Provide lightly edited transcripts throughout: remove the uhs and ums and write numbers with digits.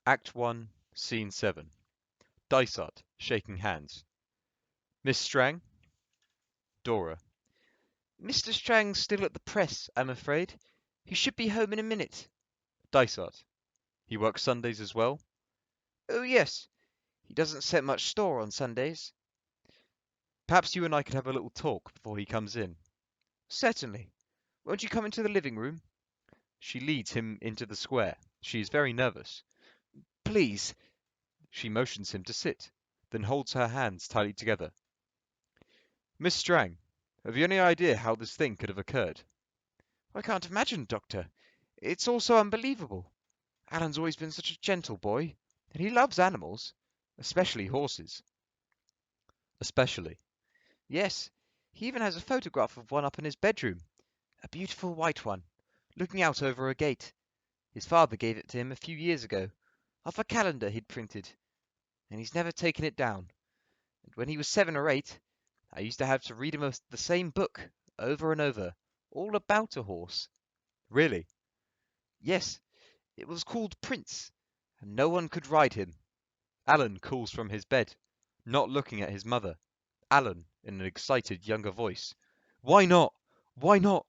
Act 1, Scene 7. Dysart, shaking hands. Miss Strang? Dora. Mr. Strang's still at the press, I'm afraid. He should be home in a minute. Dysart. He works Sundays as well? Oh, yes. He doesn't set much store on Sundays. Perhaps you and I could have a little talk before he comes in. Certainly. Won't you come into the living room? She leads him into the square. She is very nervous. Please. She motions him to sit, then holds her hands tightly together. Miss Strang, have you any idea how this thing could have occurred? I can't imagine, Doctor. It's all so unbelievable. Alan's always been such a gentle boy, and he loves animals, especially horses. Especially. Yes, he even has a photograph of one up in his bedroom, a beautiful white one, looking out over a gate. His father gave it to him a few years ago, off a calendar he'd printed, and he's never taken it down. And when he was 7 or 8, I used to have to read him the same book, over and over, all about a horse. Really? Yes, it was called Prince, and no one could ride him. Alan calls from his bed, not looking at his mother. Alan, in an excited younger voice. Why not? Why not?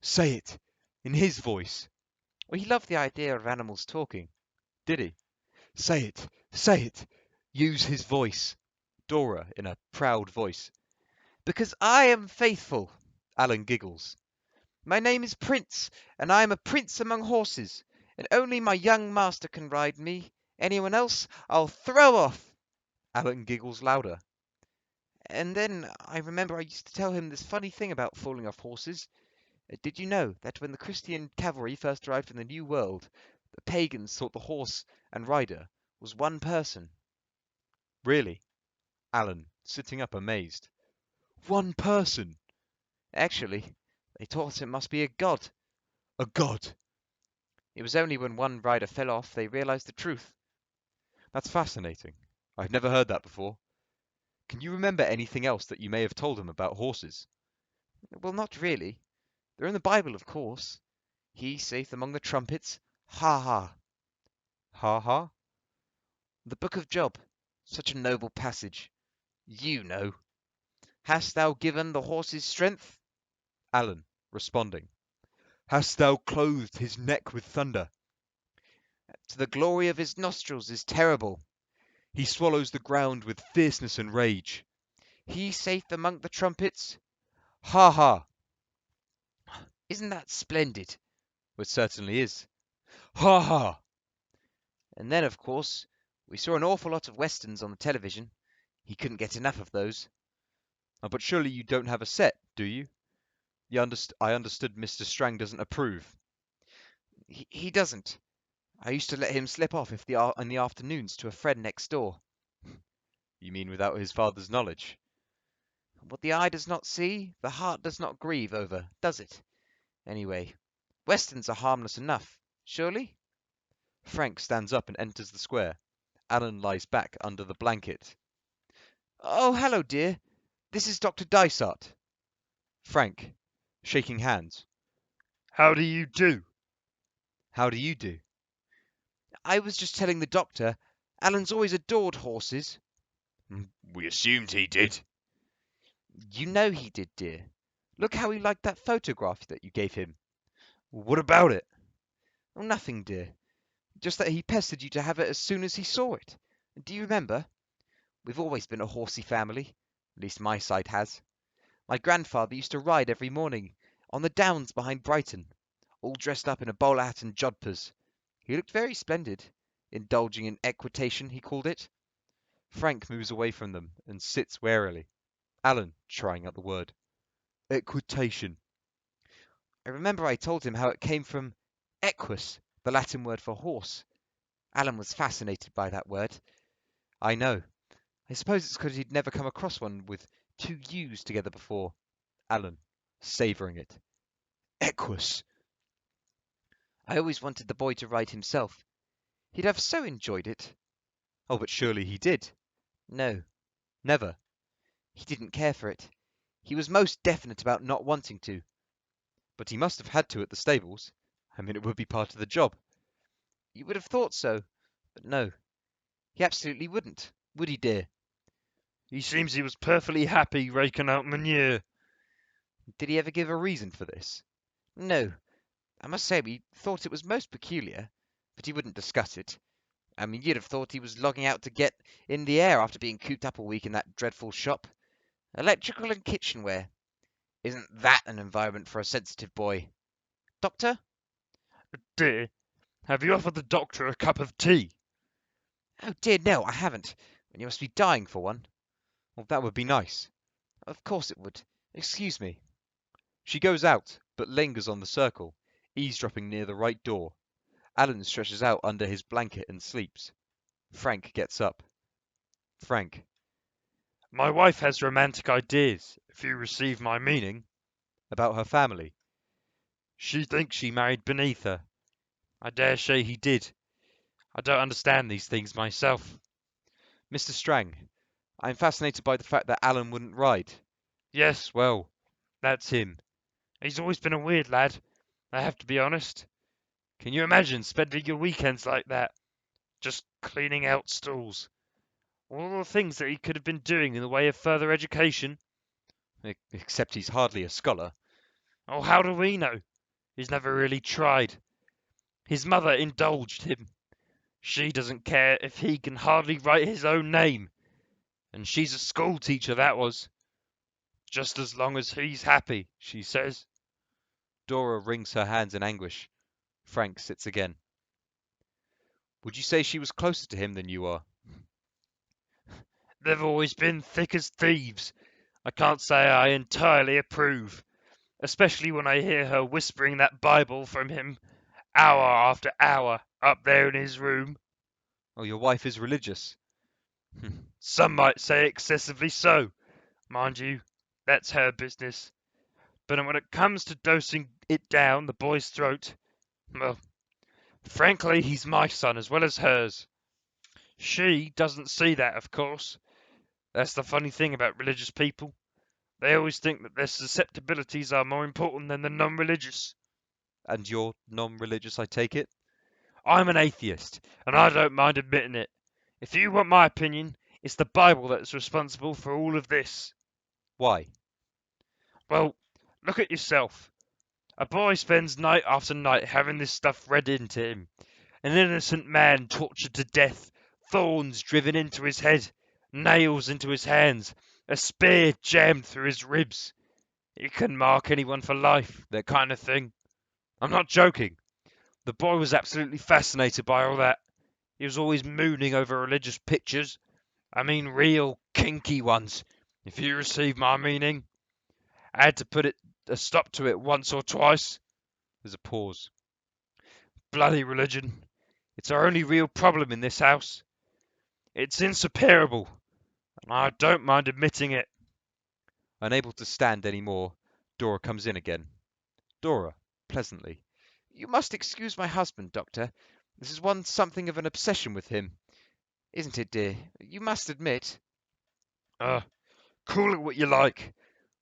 Say it. In his voice. Well, he loved the idea of animals talking. Did he? Say it. Say it. Use his voice. Dora, in a proud voice. Because I am faithful. Alan giggles. My name is Prince, and I am a prince among horses, and only my young master can ride me. Anyone else, I'll throw off. Alan giggles louder. And then I remember I used to tell him this funny thing about falling off horses. Did you know that when the Christian cavalry first arrived in the New World, the pagans thought the horse and rider was one person? Really? Alan, sitting up amazed. One person? Actually, they thought it must be a god. A god? It was only when one rider fell off they realized the truth. That's fascinating. I've never heard that before. Can you remember anything else that you may have told him about horses? Well, not really. They're in the Bible, of course. He saith among the trumpets, Ha ha. Ha ha? The book of Job. Such a noble passage. You know. Hast thou given the horses strength? Alan, responding. Hast thou clothed his neck with thunder? To the glory of his nostrils is terrible. He swallows the ground with fierceness and rage. He saith among the trumpets, Ha ha! Isn't that splendid? It certainly is. Ha ha! And then, of course, we saw an awful lot of westerns on the television. He couldn't get enough of those. Oh, but surely you don't have a set, do you? I understood Mr. Strang doesn't approve. He doesn't. I used to let him slip off in the afternoons to a friend next door. You mean without his father's knowledge? What the eye does not see, the heart does not grieve over, does it? Anyway, westerns are harmless enough, surely? Frank stands up and enters the square. Alan lies back under the blanket. Oh, hello, dear. This is Dr. Dysart. Frank, shaking hands. How do you do? How do you do? I was just telling the doctor, Alan's always adored horses. We assumed he did. You know he did, dear. Look how he liked that photograph that you gave him. What about it? Oh, nothing, dear. Just that he pestered you to have it as soon as he saw it. Do you remember? We've always been a horsey family. At least my side has. My grandfather used to ride every morning on the downs behind Brighton, all dressed up in a bowler hat and jodhpurs. He looked very splendid. Indulging in equitation, he called it. Frank moves away from them and sits warily. Alan, trying out the word. Equitation. I remember I told him how it came from Eqqus, the Latin word for horse. Alan was fascinated by that word. I know. I suppose it's because he'd never come across one with two U's together before. Alan, savouring it. Eqqus. I always wanted the boy to ride himself. He'd have so enjoyed it. Oh, but surely he did. No, Never. he didn't care for it. He was most definite about not wanting to. But he must have had to at the stables. I mean, it would be part of the job. You would have thought so, But no, he absolutely wouldn't, would he, dear? He seems he was perfectly happy raking out manure. Did he ever give a reason for this? No, I must say we thought it was most peculiar, but he wouldn't discuss it. I mean, you'd have thought he was logging out to get in the air after being cooped up a week in that dreadful shop. Electrical and kitchenware. Isn't that an environment for a sensitive boy? Doctor? Dear, have you offered the doctor a cup of tea? Oh dear, no, I haven't. And you must be dying for one. Well, that would be nice. Of course it would. Excuse me. She goes out, but lingers on the circle, eavesdropping near the right door. Alan stretches out under his blanket and sleeps. Frank gets up. Frank. My wife has romantic ideas, if you receive my meaning. About her family. She thinks she married beneath her. I dare say he did. I don't understand these things myself. Mr. Strang. I'm fascinated by the fact that Alan wouldn't ride. Yes, well, that's him. He's always been a weird lad, I have to be honest. Can you imagine spending your weekends like that? Just cleaning out stalls. All the things that he could have been doing in the way of further education. Except he's hardly a scholar. Oh, how do we know? He's never really tried. His mother indulged him. She doesn't care if he can hardly write his own name. And she's a school teacher, that was. Just as long as he's happy, she says. Dora wrings her hands in anguish. Frank sits again. Would you say she was closer to him than you are? They've always been thick as thieves. I can't say I entirely approve, especially when I hear her whispering that Bible from him hour after hour up there in his room. Oh, your wife is religious. Some might say excessively so. Mind you, that's her business. But when it comes to dosing it down the boy's throat, well, frankly, he's my son as well as hers. She doesn't see that, of course. That's the funny thing about religious people. They always think that their susceptibilities are more important than the non-religious. And you're non-religious, I take it? I'm an atheist, and I don't mind admitting it. If you want my opinion, it's the Bible that's responsible for all of this. Why? Well, look at yourself. A boy spends night after night having this stuff read into him. An innocent man tortured to death, thorns driven into his head, nails into his hands, a spear jammed through his ribs. It can mark anyone for life, that kind of thing. I'm not joking. The boy was absolutely fascinated by all that. He was always mooning over religious pictures. I mean real kinky ones, if you receive my meaning. I had to put a stop to it once or twice. There's a pause. Bloody religion. It's our only real problem in this house. It's insuperable, and I don't mind admitting it. Unable to stand any more, Dora comes in again. Dora, pleasantly. You must excuse my husband, Doctor. This is one something of an obsession with him. Isn't it, dear? You must admit. Call it what you like.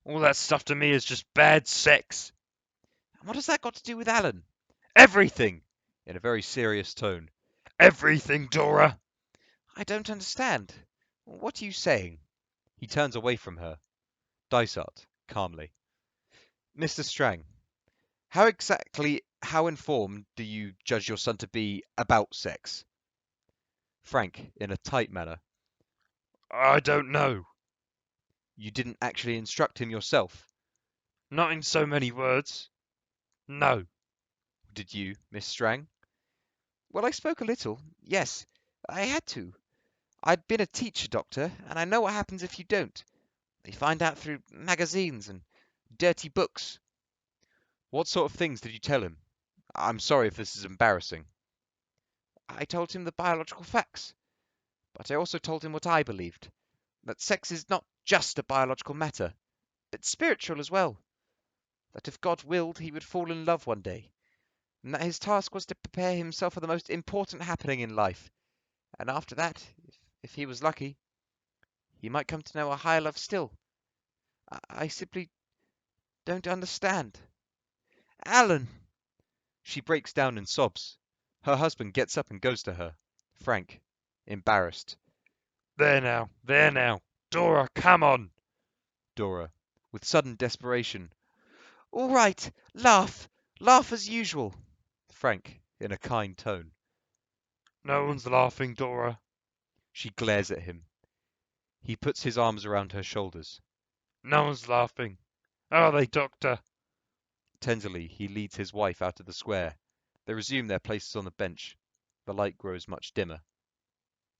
All that stuff to me is just bad sex. What has that got to do with Alan? Everything! In a very serious tone. Everything, Dora! I don't understand. What are you saying? He turns away from her. Dysart, calmly. Mr. Strang, how informed do you judge your son to be about sex? Frank, in a tight manner. I don't know. You didn't actually instruct him yourself? Not in so many words. No. Did you, Miss Strang? Well, I spoke a little. Yes, I had to. I'd been a teacher, Doctor, and I know what happens if you don't. They find out through magazines and dirty books. What sort of things did you tell him? I'm sorry if this is embarrassing. I told him the biological facts, but I also told him what I believed, that sex is not just a biological matter, but spiritual as well. That if God willed, he would fall in love one day, and that his task was to prepare himself for the most important happening in life, and after that, if he was lucky, he might come to know a higher love still. I simply don't understand. Alan! She breaks down in sobs. Her husband gets up and goes to her. Frank, embarrassed. There now. Dora, come on. Dora, with sudden desperation. All right, laugh. Laugh as usual. Frank, in a kind tone. No one's laughing, Dora. She glares at him. He puts his arms around her shoulders. No one's laughing. Are they, Doctor? Tenderly, he leads his wife out of the square. They resume their places on the bench. The light grows much dimmer.